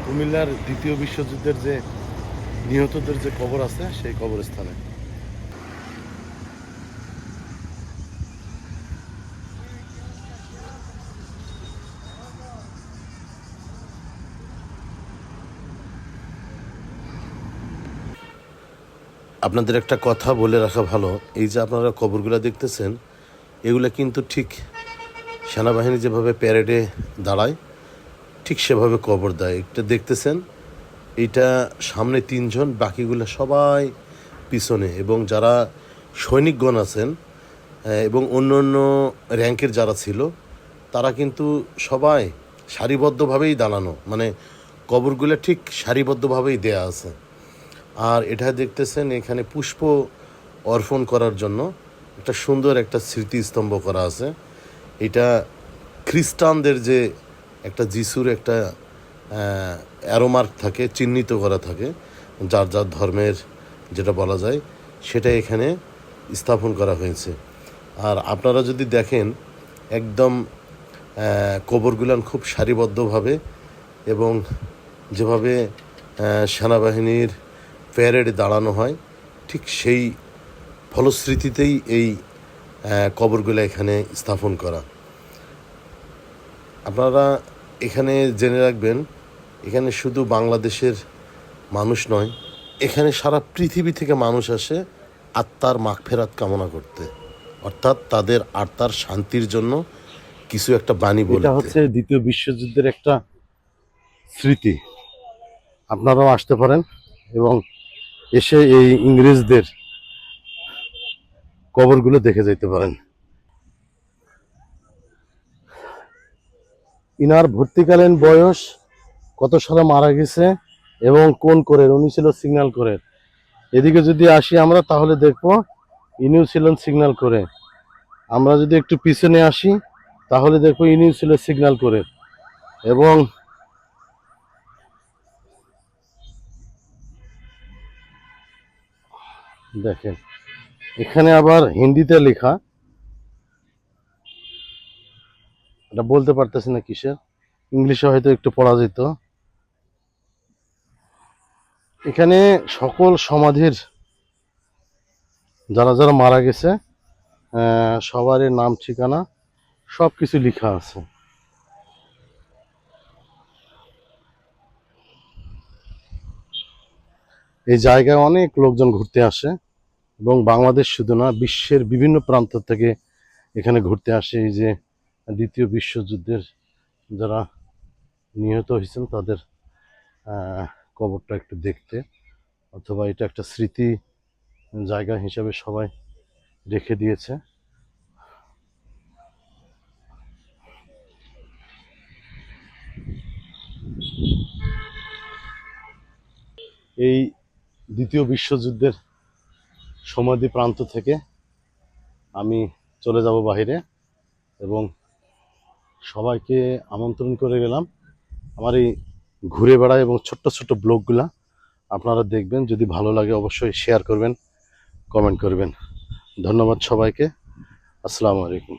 কুমিল্লার দ্বিতীয় বিশ্বযুদ্ধের যে নিহতদের যে কবর আছে সেই কবরস্থানে। আপনাদের একটা কথা বলে রাখা ভালো, এই যে আপনারা কবরগুলো দেখতেছেন, এগুলো কিন্তু ঠিক সেনাবাহিনী যেভাবে প্যারেডে দাঁড়ায় ঠিক সেভাবে কবর দেয়। এটা দেখতেছেন, এইটা সামনে তিনজন, বাকিগুলো সবাই পিছনে। এবং যারা সৈনিকগণ আছেন এবং অন্য অন্য র্যাঙ্কের যারা ছিল, তারা কিন্তু সবাই সারিবদ্ধভাবেই দাঁড়ানো, মানে কবরগুলো ঠিক সারিবদ্ধভাবেই দেয়া আছে। আর এটা দেখতেছেন, এখানে পুষ্প অর্পণ করার জন্য একটা সুন্দর একটা স্মৃতিস্তম্ভ করা আছে। এটা খ্রিস্টানদের যে একটা যিশুর একটা অ্যারোমার্ক থাকে, চিহ্নিত করা থাকে, যার যার ধর্মের যেটা বলা যায়, সেটা এখানে স্থাপন করা হয়েছে। আর আপনারা যদি দেখেন, একদম কবরগুলান খুব সারিবদ্ধভাবে, এবং যেভাবে সেনাবাহিনীর প্যারেডে দাঁড়ানো হয় ঠিক সেই ফলশ্রুতিতেই এই কবরগুলো এখানে স্থাপন করা। আপনারা এখানে জেনে রাখবেন, এখানে শুধু বাংলাদেশের মানুষ নয়, এখানে সারা পৃথিবী থেকে মানুষ আসে আত্মার মাগফেরাত কামনা করতে, অর্থাৎ তাদের আত্মার শান্তির জন্য কিছু একটা বাণী বলতে। এটা হচ্ছে দ্বিতীয় বিশ্বযুদ্ধের একটা স্মৃতি। আপনারাও আসতে পারেন এবং এসে এই ইংরেজদের কবরগুলো দেখে যেতে পারেন। ইনার ভর্তিকালীন বয়স, কত সালে মারা গেছে এবং কোন কোরের, উনি ছিল সিগন্যাল কোরের। এদিকে যদি আসি আমরা, তাহলে দেখবো ইনিও ছিলেন সিগন্যাল করে। আমরা যদি একটু পিছনে আসি, তাহলে দেখবো ইনিও ছিল সিগন্যাল করে। এবং দেখেন, এখানে আবার হিন্দিতে লেখা, এটা বলতে পারতেছি না কিসের, ইংলিশে হয়তো একটু পড়া যেত। এখানে সকল সমাধির যারা যারা মারা গেছে সবারই নাম, ঠিকানা সব কিছু লেখা আছে। এই জায়গায় অনেক লোকজন ঘুরতে আসে, এবং বাংলাদেশ শুধু না, বিশ্বের বিভিন্ন প্রান্ত থেকে এখানে ঘুরতে আসে। এই যে দ্বিতীয় বিশ্বযুদ্ধের যারা নিহত হয়েছেন তাদের কবরটা একটু দেখতে, অথবা এটা একটা স্মৃতি জায়গা হিসাবে সবাই রেখে দিয়েছে। এই দ্বিতীয় বিশ্বযুদ্ধের সমাধি প্রান্ত থেকে আমি চলে যাব বাইরে, এবং সবাইকে আমন্ত্রণ করে গেলাম আমার এই ঘুরে বেড়ায় এবং ছোট্ট ছোট্ট ব্লগগুলা আপনারা দেখবেন। যদি ভালো লাগে অবশ্যই শেয়ার করবেন, কমেন্ট করবেন। ধন্যবাদ সবাইকে। আসসালামু আলাইকুম।